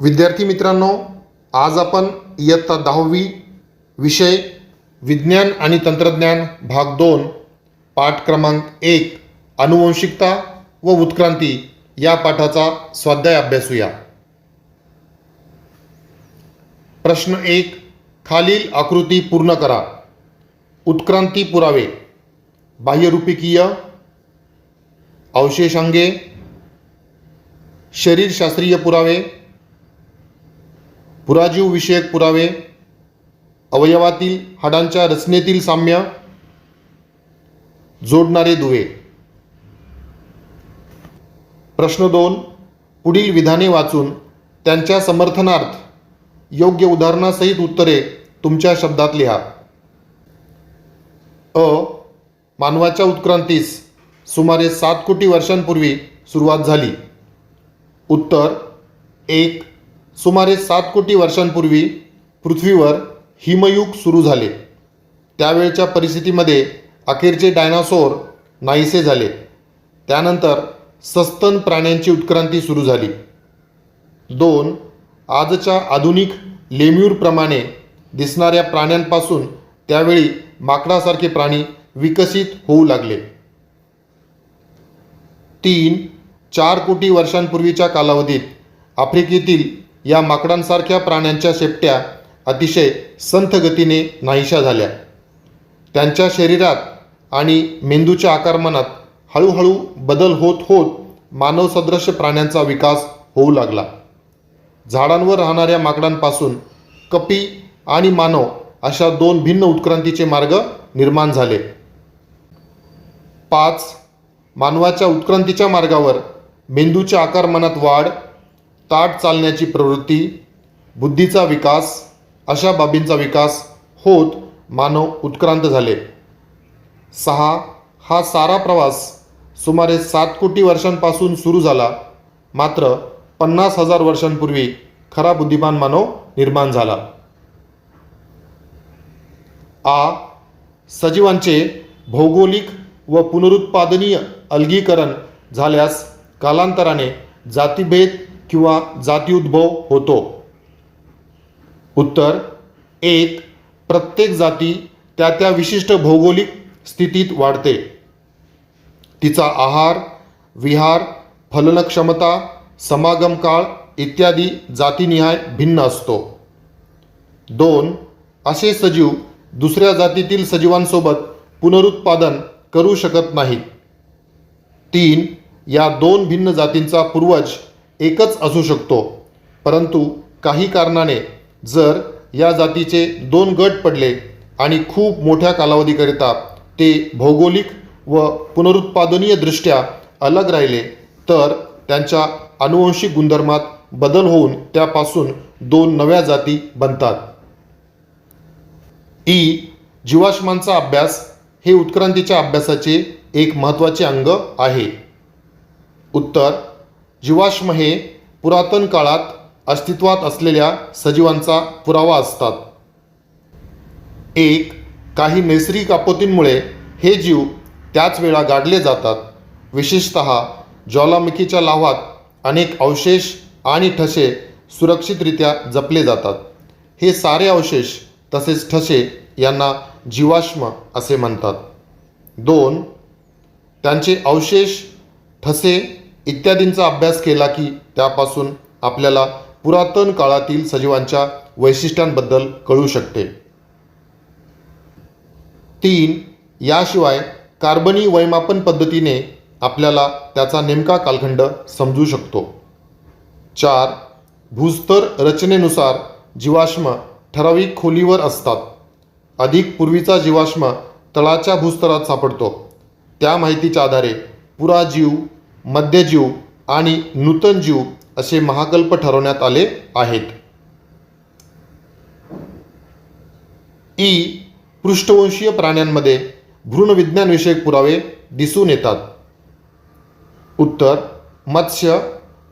विद्यार्थी मित्रांनो, आज आपण इयत्ता 10वी विषय विज्ञान आणि तंत्रज्ञान भाग 2 पाठ क्रमांक 1 अनुवंशिकता व उत्क्रांती या पाठाचा स्वाध्याय अभ्यासूया. प्रश्न 1. खालील आकृती पूर्ण करा. उत्क्रांती पुरावे. बाह्यरूपिकीय, अवशेषांगे, शरीरशास्त्रीय पुरावे, पुराजीव विषयक पुरावे, अवयवातील हाडांच्या रचनेतील साम्य, जोडणारे दुवे. प्रश्न 2. पुढील विधाने वाचून त्यांच्या समर्थनार्थ योग्य उदाहरणासहित उत्तरे तुमच्या शब्दात लिहा. अ. मानवाच्या उत्क्रांतीस सुमारे 7 कोटी वर्षांपूर्वी सुरुवात झाली. उत्तर 1. सुमारे 7 कोटी वर्षांपूर्वी पृथ्वीवर हिमयुग सुरू झाले. त्यावेळच्या परिस्थितीमध्ये अखेरचे डायनासोर नाहीसे झाले. त्यानंतर सस्तन प्राण्यांची उत्क्रांती सुरू झाली. 2. आजच्या आधुनिक लेम्यूरप्रमाणे दिसणाऱ्या प्राण्यांपासून त्यावेळी माकडासारखे प्राणी विकसित होऊ लागले. 3. 4 कोटी वर्षांपूर्वीच्या कालावधीत आफ्रिकेतील या माकडांसारख्या प्राण्यांच्या शेपट्या अतिशय संथ गतीने नाहीशा झाल्या. त्यांच्या शरीरात आणि मेंदूच्या आकारमानात हळूहळू बदल होत होत मानवसदृश प्राण्यांचा विकास होऊ लागला. झाडांवर राहणाऱ्या माकडांपासून कपी आणि मानव अशा 2 भिन्न उत्क्रांतीचे मार्ग निर्माण झाले. 5. मानवाच्या उत्क्रांतीच्या मार्गावर मेंदूच्या आकारमानात वाढ, ताठ चालण्याची प्रवृत्ती, बुद्धीचा विकास अशा बाबींचा विकास होत मानव उत्क्रांत झाले. 6. हा सारा प्रवास सुमारे 7 कोटी वर्षांपासून सुरू झाला. मात्र 50,000 वर्षांपूर्वी खरा बुद्धिमान मानव निर्माण झाला. आ. सजीवांचे भौगोलिक व पुनरुत्पादनीय अलगीकरण झाल्यास कालांतराने जातीभेद किंवा जातीउद्भव होतो. उत्तर 1. प्रत्येक जाती त्या त्या विशिष्ट भौगोलिक स्थितीत वाढते. तिचा आहार, विहार, फलनक्षमता, समागम काळ इत्यादी जातीनिहाय भिन्न असतो. 2. असे सजीव दुसऱ्या जातीतील सजीवांसोबत पुनरुत्पादन करू शकत नाहीत. 3. या 2 भिन्न जातींचा पूर्वज एकच असू शकतो, परंतु काही कारणाने जर या जातीचे 2 गट पडले आणि खूप मोठ्या कालावधीकरिता ते भौगोलिक व पुनरुत्पादनीय दृष्ट्या अलग राहिले तर त्यांच्या अनुवंशिक गुणधर्मात बदल होऊन त्यापासून 2 नव्या जाती बनतात. ई. जीवाश्मांचा अभ्यास हे उत्क्रांतीच्या अभ्यासाचे एक महत्त्वाचे अंग आहे. उत्तर. जीवाश्म हे पुरातन काळात अस्तित्वात असलेल्या सजीवांचा पुरावा असतात. 1. काही नैसर्गिक आपत्तींमुळे हे जीव त्याच वेळा गाडले जातात. विशेषतः ज्वालामुखीच्या लाव्हात अनेक अवशेष आणि ठसे सुरक्षितरित्या जपले जातात. हे सारे अवशेष तसेच ठसे यांना जीवाश्म असे म्हणतात. 2. त्यांचे अवशेष, ठसे इत्यादींचा अभ्यास केला की त्यापासून आपल्याला पुरातन काळातील सजीवांच्या वैशिष्ट्यांबद्दल कळू शकते. 3. याशिवाय कार्बनी वैमापन पद्धतीने आपल्याला त्याचा नेमका कालखंड समजू शकतो. 4. भूस्तर रचनेनुसार जीवाश्म ठराविक खोलीवर असतात. अधिक पूर्वीचा जीवाश्म तळाच्या भूस्तरात सापडतो. त्या माहितीच्या आधारे पुराजीव, मध्यजीव आणि नूतन जीव असे महाकल्प ठरवण्यात आले आहेत. ई. पृष्ठवंशीय प्राण्यांमध्ये भ्रूणविज्ञानविषयक पुरावे दिसून येतात. उत्तर. मत्स्य,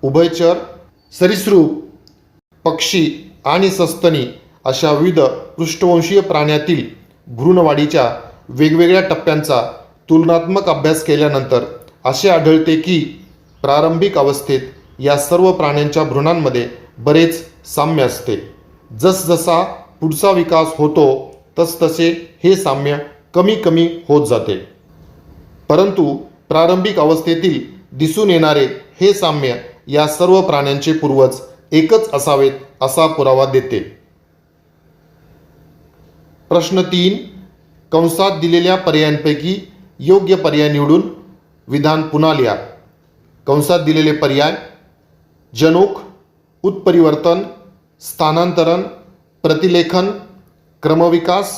उभयचर, सरीसृप, पक्षी आणि सस्तनी अशा विविध पृष्ठवंशीय प्राण्यातील भ्रूणवाढीच्या वेगवेगळ्या टप्प्यांचा तुलनात्मक अभ्यास केल्यानंतर असे आढळते की प्रारंभिक अवस्थेत या सर्व प्राण्यांच्या भ्रूणांमध्ये बरेच साम्य असते. जसजसा पुढचा विकास होतो तसतसे हे साम्य कमी कमी होत जाते. परंतु प्रारंभिक अवस्थेतील दिसून येणारे हे साम्य या सर्व प्राण्यांचे पूर्वज एकच असावेत असा पुरावा देते. प्रश्न 3. कंसात दिलेल्या पर्यायांपैकी योग्य पर्याय निवडून विधान पुन्हा लिहा. कंसात दिलेले पर्याय: जनुक, उत्परिवर्तन, स्थानांतरण, प्रतिलेखन, क्रमविकास,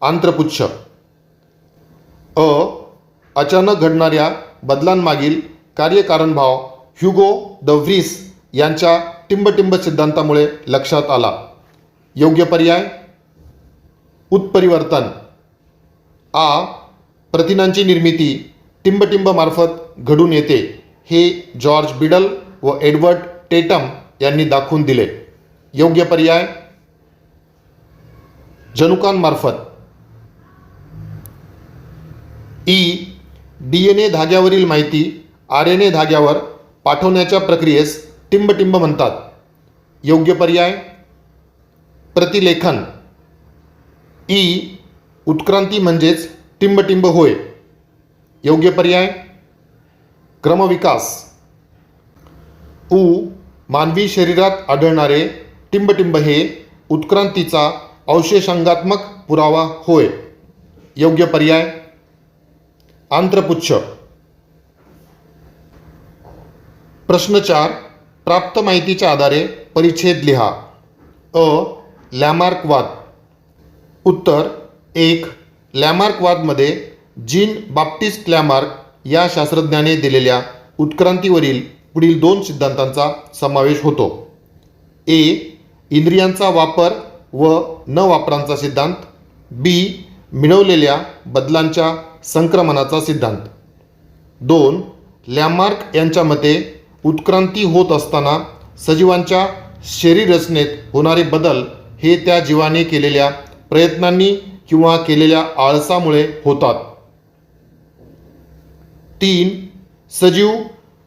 आंत्रपुच्छ. अ. अचानक घडणाऱ्या बदलांमागील कार्यकारणभाव ह्युगो द व्हीस यांच्या टिंबटिंब सिद्धांतामुळे लक्षात आला. योग्य पर्याय: उत्परिवर्तन. आ. प्रथिनांची निर्मिती टिंबटिंब मार्फत घडून येते हे जॉर्ज बिडल व एडवर्ड टेटम यांनी दाखवून दिले. योग्य पर्याय: जनुकांमार्फत. ई. DNA धाग्यावरील माहिती RNA धाग्यावर पाठवण्याच्या प्रक्रियेस टिंबटिंब म्हणतात. योग्य पर्याय: प्रतिलेखन. ई. उत्क्रांती म्हणजेच टिंबटिंब होय. योग्य पर्याय: क्रमविकास. उ. मानवी शरीरात आढळणारे टिंबटिंब हे उत्क्रांतीचा अवशेषांगात्मक पुरावा होय. योग्य पर्याय: आंत्रपुच्छ. प्रश्न 4. प्राप्त माहितीच्या आधारे परिच्छेद लिहा. अ. लॅमार्कवाद. उत्तर: 1. लॅमार्कवादमध्ये जीन बाप्टिस्ट लॅमार्क या शास्त्रज्ञाने दिलेल्या उत्क्रांतीवरील पुढील 2 सिद्धांतांचा समावेश होतो. ए. इंद्रियांचा वापर व न वापरांचा सिद्धांत. बी. मिळवलेल्या बदलांच्या संक्रमणाचा सिद्धांत. 2. लॅमार्क यांच्या मते उत्क्रांती होत असताना सजीवांच्या शरीर रचनेत होणारे बदल हे त्या जीवाने केलेल्या प्रयत्नांनी किंवा केलेल्या आळसामुळे होतात. 3. सजीव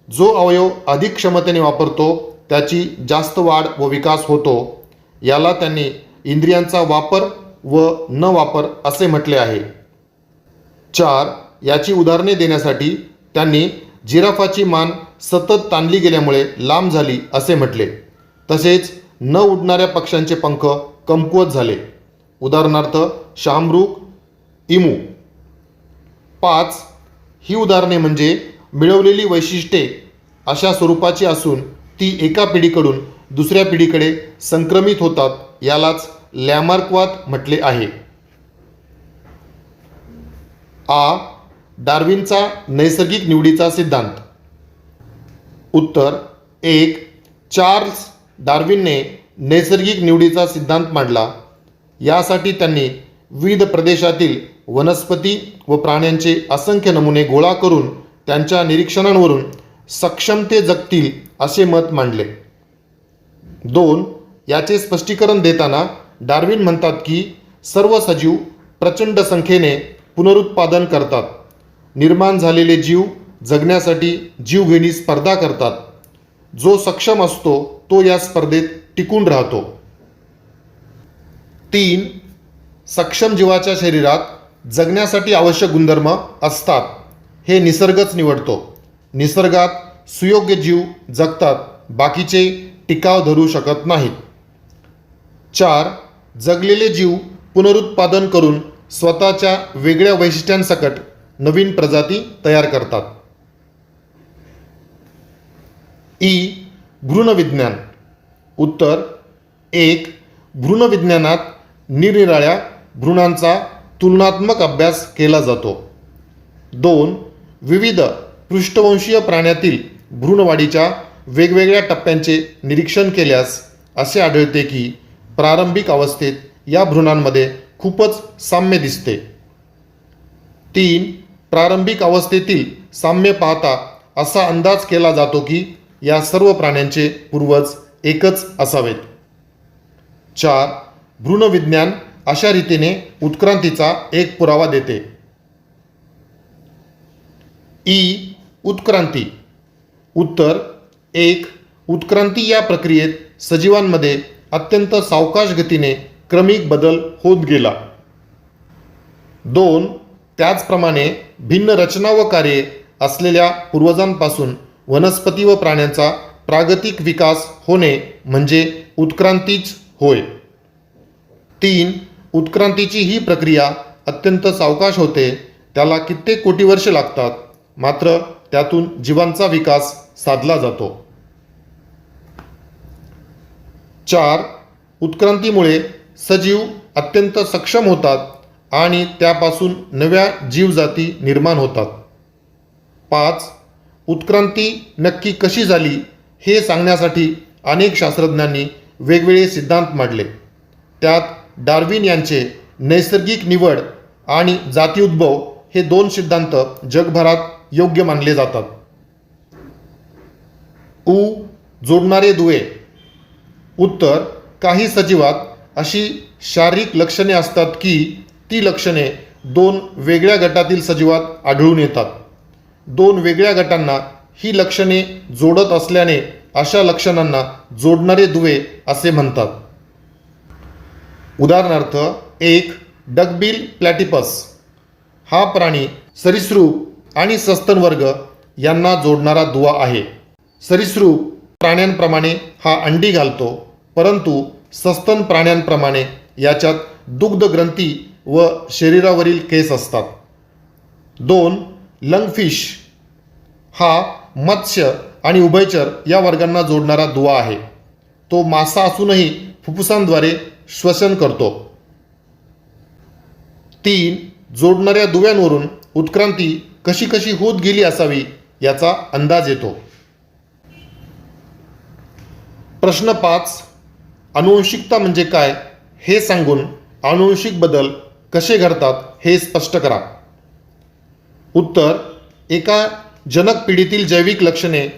जो अवयव अधिक क्षमतेने वापरतो त्याची जास्त वाढ व विकास होतो. याला त्यांनी इंद्रियांचा वापर व न वापर असे म्हटले आहे. 4. याची उदाहरणे देण्यासाठी त्यांनी जिराफाची मान सतत ताणली गेल्यामुळे लांब झाली असे म्हटले. तसेच न उडणाऱ्या पक्ष्यांचे पंख कमकुवत झाले. उदाहरणार्थ शहामृग, इमू. 5. ही उदाहरणे म्हणजे मिळवलेली वैशिष्ट्ये अशा स्वरूपाची असून ती एका पिढीकडून दुसऱ्या पिढीकडे संक्रमित होतात. यालाच लॅमार्कवाद म्हटले आहे. आ. डार्विनचा नैसर्गिक निवडीचा सिद्धांत. उत्तर: 1. चार्ल्स डार्विनने नैसर्गिक निवडीचा सिद्धांत मांडला. यासाठी त्यांनी विविध प्रदेशातील वनस्पती व प्राण्यांचे असंख्य नमुने गोळा करून त्यांच्या निरीक्षणांवरून सक्षम ते जगतील असे मत मांडले. 2. याचे स्पष्टीकरण देताना डार्विन म्हणतात की सर्व सजीव प्रचंड संख्येने पुनरुत्पादन करतात. निर्माण झालेले जीव जगण्यासाठी जीवघेणी स्पर्धा करतात. जो सक्षम असतो तो या स्पर्धेत टिकून राहतो. 3. सक्षम जीवाच्या शरीरात जगण्यासाठी आवश्यक गुणधर्म असतात. हे निसर्गच निवडतो. निसर्गात सुयोग्य जीव जगतात, बाकीचे टिकाव धरू शकत नाहीत. 4. जगलेले जीव पुनरुत्पादन करून स्वतःच्या वेगळ्या वैशिष्ट्यांसकट नवीन प्रजाती तयार करतात. ई. भ्रूणविज्ञान. उत्तर: 1. भ्रूणविज्ञानात निरनिराळ्या भ्रूणांचा तुलनात्मक अभ्यास केला जातो. 2. विविध पृष्ठवंशीय प्राण्यातील भ्रूणवाढीच्या वेगवेगळ्या टप्प्यांचे निरीक्षण केल्यास असे आढळते की प्रारंभिक अवस्थेत या भ्रूणांमध्ये खूपच साम्य दिसते. 3. प्रारंभिक अवस्थेतील साम्य पाहता असा अंदाज केला जातो की या सर्व प्राण्यांचे पूर्वज एकच असावेत. 4. भ्रूणविज्ञान अशा रीतीने उत्क्रांतीचा एक पुरावा देते. ई. उत्क्रांती. उत्तर: 1. उत्क्रांती या प्रक्रियेत सजीवांमध्ये अत्यंत सावकाश गतीने क्रमिक बदल होत गेला. 2. त्याचप्रमाणे भिन्न रचना व कार्ये असलेल्या पूर्वजांपासून वनस्पती व प्राण्यांचा प्रागतिक विकास होणे म्हणजे उत्क्रांतीच होय. 3. उत्क्रांतीची ही प्रक्रिया अत्यंत सावकाश होते, त्याला कित्येक कोटी वर्ष लागतात, मात्र त्यातून जीवांचा विकास साधला जातो. 4. उत्क्रांतीमुळे सजीव अत्यंत सक्षम होतात आणि त्यापासून नव्या जीवजाती निर्माण होतात. 5. उत्क्रांती नक्की कशी झाली हे सांगण्यासाठी अनेक शास्त्रज्ञांनी वेगवेगळे सिद्धांत मांडले. त्यात डार्विन यांचे नैसर्गिक निवड आणि जातीउद्भव हे 2 सिद्धांत जगभरात योग्य मानले जातात. जोडणारे दुवे. उत्तर: काही सजीवात अशी शारीरिक लक्षणे असतात की ती लक्षणे 2 वेगळ्या गटातील सजीवात आढळून येतात. 2 वेगळ्या गटांना ही लक्षणे जोडत असल्याने अशा लक्षणांना जोडणारे दुवे असे म्हणतात. उदाहरणार्थ, 1. डकबिल प्लॅटिपस हा प्राणी सरीसृप आणि सस्तन वर्ग यांना जोडणारा दुवा आहे. सरीसृप प्राण्यांप्रमाणे हा अंडी घालतो, परंतु सस्तन प्राण्यांप्रमाणे याच्यात दुग्ध ग्रंथी व शरीरावरील केस असतात. 2. लंगफिश हा मत्स्य आणि उभयचर या वर्गांना जोडणारा दुवा आहे. तो मासा असूनही फुफ्फुसांद्वारे श्वसन करतो. 3. जोडणाऱ्या दुव्यांवरून उत्क्रांती कशी कशी होत गेली असावी याचा अंदाज येतो. प्रश्न 5. अनुवंशिकता म्हणजे काय हे सांगून अनुवंशिक बदल कसे घडतात हे स्पष्ट करा. उत्तर: एका जनक पिढीतील जैविक लक्षणे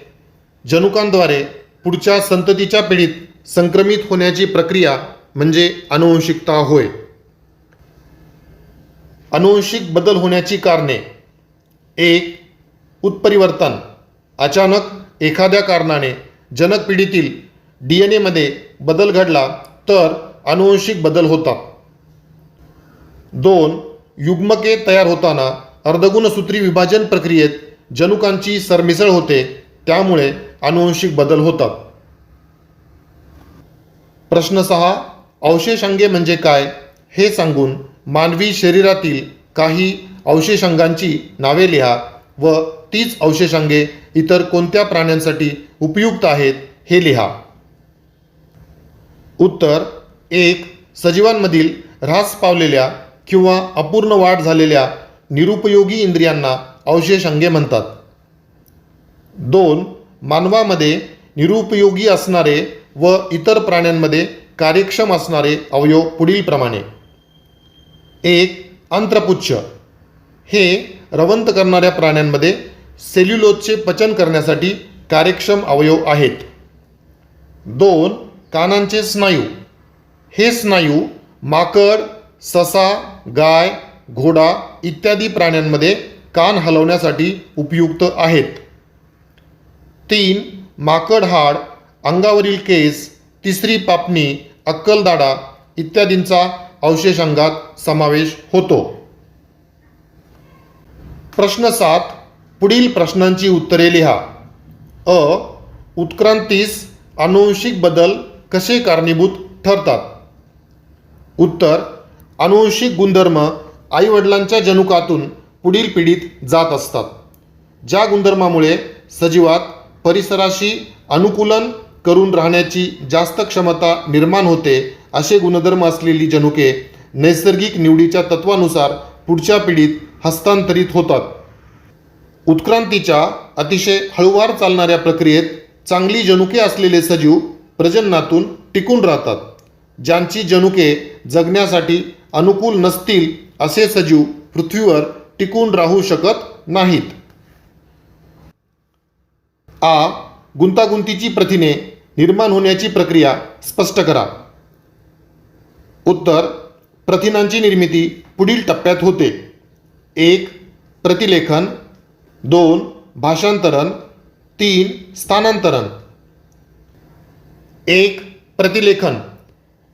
जनुकांद्वारे पुढच्या संततीच्या पिढीत संक्रमित होण्याची प्रक्रिया म्हणजे अनुवंशिकता होय. अनुवंशिक बदल होण्याची कारणे. 1. उत्परिवर्तन. अचानक एखाद्या कारणाने जनक पिढीतील DNA मध्ये बदल घडला तर अनुवंशिक बदल होतात. 2. युग्मके तयार होताना अर्धगुणसूत्री विभाजन प्रक्रियेत जनुकांची सरमिसळ होते, त्यामुळे अनुवंशिक बदल होतात. प्रश्न 6. अवशेषांगे म्हणजे काय हे सांगून मानवी शरीरातील काही अवशेषांगांची नावे लिहा व तीच अवशेषांगे इतर कोणत्या प्राण्यांसाठी उपयुक्त आहेत हे लिहा. उत्तर: 1. सजीवांमधील ऱ्हास पावलेल्या किंवा अपूर्ण वाढ झालेल्या निरुपयोगी इंद्रियांना अवशेषांगे म्हणतात. 2. मानवामध्ये निरुपयोगी असणारे व इतर प्राण्यांमध्ये कार्यक्षम असणारे अवयव पुढीलप्रमाणे. 1. अंत्रपुच्छ हे रवंथ करणाऱ्या प्राण्यांमध्ये सेल्युलोजचे पचन करण्यासाठी कार्यक्षम अवयव आहेत. 2. कानांचे स्नायू हे स्नायू माकड, ससा, गाय, घोडा इत्यादी प्राण्यांमध्ये कान हलवण्यासाठी उपयुक्त आहेत. 3. माकड हाड, अंगावरील केस, तिसरी पापणी, अक्कलदाढा इत्यादींचा अवशेषांगात समावेश होतो. प्रश्न 7. पुढील प्रश्नांची उत्तरे लिहा. उत्क्रांतीस अनुवंशिक बदल कसे कारणीभूत ठरतात? उत्तर: अनुवंशिक गुणधर्म आईवडिलांच्या जनुकातून पुढील पिढीत जात असतात. ज्या गुणधर्मामुळे सजीवात परिसराशी अनुकूलन करून राहण्याची जास्त क्षमता निर्माण होते, असे गुणधर्म असलेली जनुके नैसर्गिक निवडीच्या तत्वानुसार पुढच्या पिढीत हस्तांतरित होतात. उत्क्रांतीच्या अतिशय हळूवार चालणाऱ्या प्रक्रियेत चांगली जनुके असलेले सजीव प्रजननातून टिकून राहतात. ज्यांची जनुके जगण्यासाठी अनुकूल नसतील असे सजीव पृथ्वीवर टिकून राहू शकत नाहीत. गुंतागुंतीची प्रथिने निर्माण होण्याची प्रक्रिया स्पष्ट करा. उत्तर: प्रथिनांची निर्मिती पुढील टप्प्यात होते. 1. प्रतिलेखन. 2. भाषांतरण. 3. स्थानांतरण. 1. प्रतिलेखन.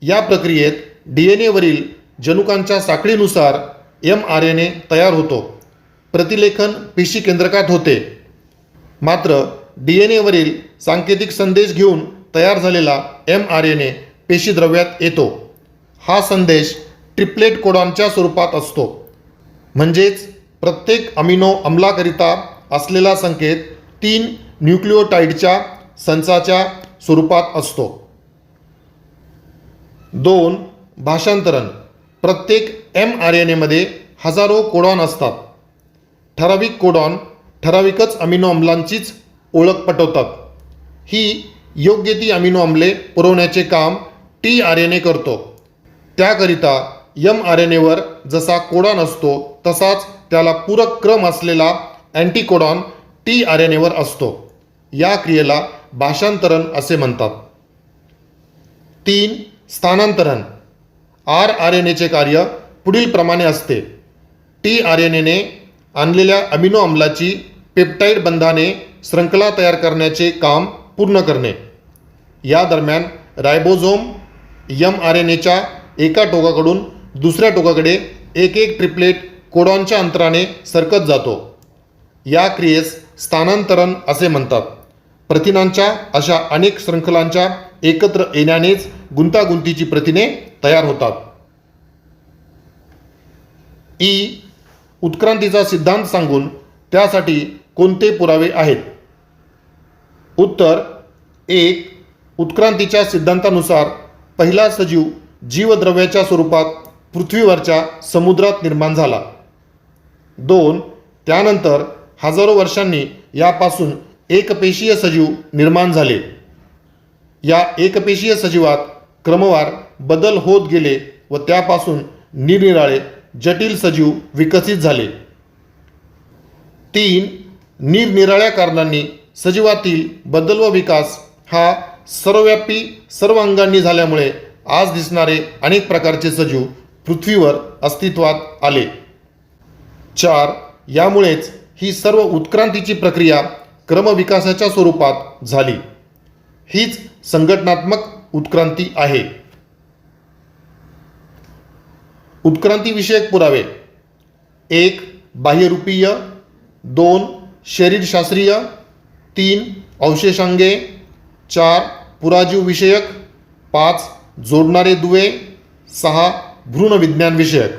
या प्रक्रियेत DNA-वरील जनुकांच्या साखळीनुसार mRNA तयार होतो. प्रतिलेखन पेशी केंद्रकात होते. मात्र DNA-वरील सांकेतिक संदेश घेऊन तयार झालेला mRNA पेशीद्रव्यात येतो. हा संदेश ट्रिप्लेट कोडॉनच्या स्वरूपात असतो. म्हणजेच प्रत्येक अमिनो अम्लाकरिता असलेला संकेत 3 न्यूक्लिओटाइडच्या संचाच्या स्वरूपात असतो. 2. भाषांतरण. प्रत्येक mRNAमध्ये हजारो कोडॉन असतात. ठराविक कोडॉन ठराविकच अमिनो अम्लांचीच ओळख पटवतात. ही योग्य ती अमिनो अम्ले पुरवण्याचे काम tRNA करतो. त्याकरिता mRNAवर जसा कोडॉन असतो तसाच त्याला पूरक क्रम असलेला अँटीकोडॉन tRNAवर असतो. या क्रियेला भाषांतरण असे म्हणतात. 3. स्थानांतरण. rRNAचे कार्य पुढील प्रमाणे असते. tRNAने आणलेल्या अमिनो अम्लाची पेप्टाइड बंधाने शृंखला तयार करण्याचे काम पूर्ण करणे. या दरम्यान रायबोझोम mRNAच्या एका टोकाकडून दुसऱ्या टोकाकडे एक ट्रिप्लेट कोडॉनच्या अंतराने सरकत जातो. या क्रियेस स्थानांतरण असे म्हणतात. प्रथिनांच्या अशा अनेक शृंखलांच्या एकत्र येण्यानेच गुंतागुंतीची प्रथिने तयार होतात. उत्क्रांतीचा सिद्धांत सांगून त्यासाठी कोणते पुरावे आहेत? उत्तर. 1. उत्क्रांतीच्या सिद्धांतानुसार पहिला सजीव जीवद्रव्याच्या स्वरूपात पृथ्वीवरच्या समुद्रात निर्माण झाला. 2. त्यानंतर हजारो वर्षांनी यापासून एकपेशीय सजीव निर्माण झाले. या एकपेशीय सजीवात क्रमवार बदल होत गेले व त्यापासून निरनिराळे जटिल सजीव विकसित झाले. 3. निरनिराळ्या कारणांनी सजीवातील बदल व विकास हा सर्वव्यापी सर्व अंगांनी झाल्यामुळे आज दिसणारे अनेक प्रकारचे सजीव पृथ्वीवर अस्तित्वात आले. 4. यामुळेच ही सर्व उत्क्रांतीची प्रक्रिया क्रमविकासाच्या स्वरूपात झाली. हीच संघटनात्मक उत्क्रांती आहे. उत्क्रांतीविषयक पुरावे. 1. बाह्यरूपीय. 2. शरीरशास्त्रीय. 3. अवशेषांगे. 4. पुराजीव विषयक. 5. जोडणारे दुवे. 6. भ्रूणविज्ञान विषयक.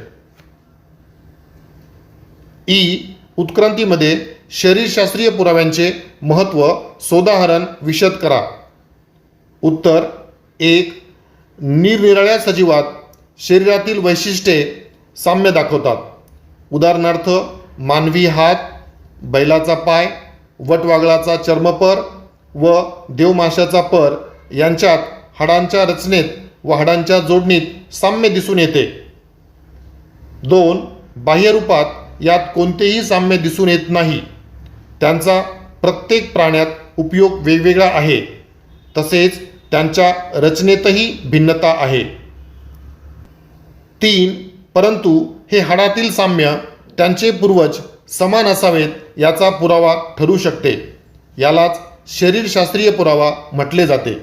उत्क्रांतीमध्ये शरीरशास्त्रीय पुराव्यांचे महत्त्व सोदाहरण विशद करा. उत्तर. 1. निरनिराळ्या सजीवात शरीरातील वैशिष्ट्ये साम्य दाखवतात. उदाहरणार्थ मानवी हात, बैलाचा पाय, वटवागळाचा चर्मपर व देवमाशाचा पर यांच्यात हाडांच्या रचनेत व हाडांच्या जोडणीत साम्य दिसून येते. 2. बाह्यरूपात यात कोणतेही साम्य दिसून येत नाही. त्यांचा प्रत्येक प्राण्यात उपयोग वेगवेगळा आहे. तसेच त्यांच्या रचनेतही भिन्नता आहे. 3. परंतु हे हाडातील साम्य त्यांचे पूर्वज समान असावेत याचा पुरावा ठरू शकते. यालाच शरीरशास्त्रीय पुरावा म्हटले जाते.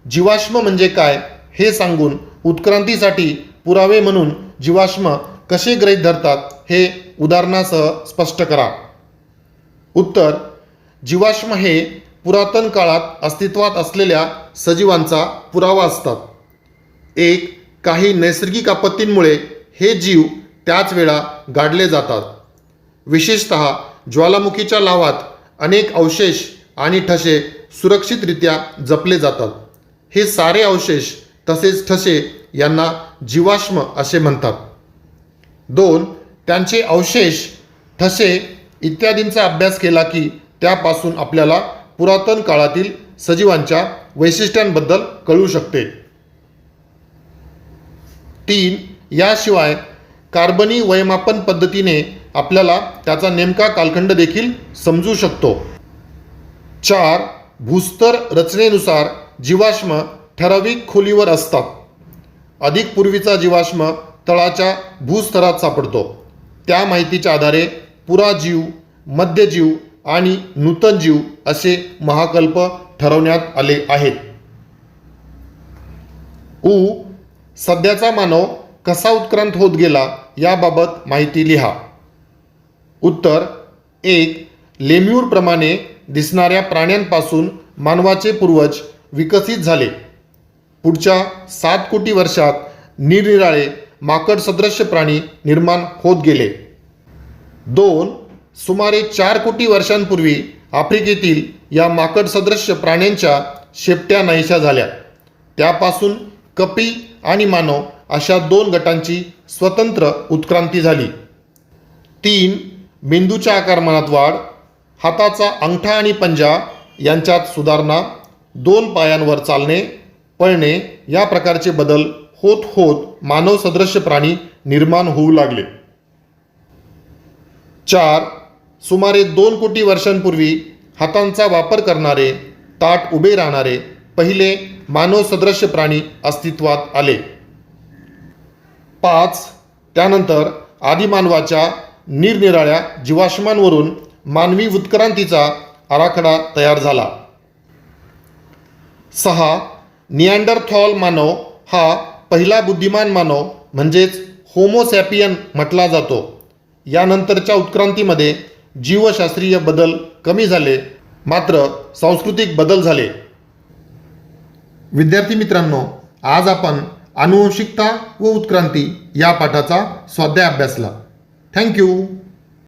जीवाश्म म्हणजे काय हे सांगून उत्क्रांतीसाठी पुरावे म्हणून जीवाश्म कसे गृहीत धरतात हे उदाहरणासह स्पष्ट करा. उत्तर. जीवाश्म हे पुरातन काळात अस्तित्वात असलेल्या सजीवांचा पुरावा असतात. 1. काही नैसर्गिक आपत्तींमुळे हे जीव त्याच वेळा गाडले जातात. विशेषतः ज्वालामुखीच्या लाव्हात अनेक अवशेष आणि ठसे सुरक्षितरित्या जपले जातात. हे सारे अवशेष तसेच ठसे यांना जीवाश्म असे म्हणतात. 2. त्यांचे अवशेष, ठसे इत्यादींचा अभ्यास केला की त्यापासून आपल्याला पुरातन काळातील सजीवांच्या वैशिष्ट्यांबद्दल कळू शकते. 3. याशिवाय कार्बनी वयमापन पद्धतीने आपल्याला त्याचा नेमका कालखंड देखील समजू शकतो. 4. भूस्तर रचनेनुसार जीवाश्म ठराविक खोलीवर असतात. अधिक पूर्वीचा जीवाश्म तळाच्या भूस्तरात सापडतो. त्या माहितीच्या आधारे पुराजीव, मध्यजीव आणि नूतन जीव असे महाकल्प ठरवण्यात आले आहेत. सध्याचा मानव कसा उत्क्रांत होत गेला याबाबत माहिती लिहा. उत्तर 1. लेम्यूरप्रमाणे दिसणाऱ्या प्राण्यांपासून मानवाचे पूर्वज विकसित झाले. पुढच्या 7 कोटी वर्षात निरनिराळे माकड सदृश्य प्राणी निर्माण होत गेले. 2. सुमारे 4 कोटी वर्षांपूर्वी आफ्रिकेतील या माकड सदृश्य प्राण्यांच्या शेपट्या नाहीशा झाल्या. त्यापासून कपी आणि मानव अशा 2 गटांची स्वतंत्र उत्क्रांती झाली. 3. मेंदूच्या आकारमानात वाढ, हाताचा अंगठा आणि पंजा यांच्यात सुधारणा, 2 पायांवर चालणे, पळणे या प्रकारचे बदल होत होत मानव सदृश्य प्राणी निर्माण होऊ लागले. 4. सुमारे 2 कोटी वर्षांपूर्वी हातांचा वापर करणारे, ताठ उभे राहणारे पहिले मानव सदृश्य प्राणी अस्तित्वात आले. 5. त्यानंतर आदिमानवाच्या निरनिराळ्या जीवाश्मांवरून मानवी उत्क्रांतीचा आराखडा तयार झाला. 6. निअँडरथॉल मानव हा पहिला बुद्धिमान मानव म्हणजेच होमोसॅपियन म्हटला जातो. यानंतरच्या उत्क्रांतीमध्ये जीवशास्त्रीय बदल कमी झाले, मात्र सांस्कृतिक बदल झाले. विद्यार्थी मित्रांनो, आज आपण आनुवंशिकता व उत्क्रांती या पाठाचा स्वाध्याय अभ्यासला. थँक्यू.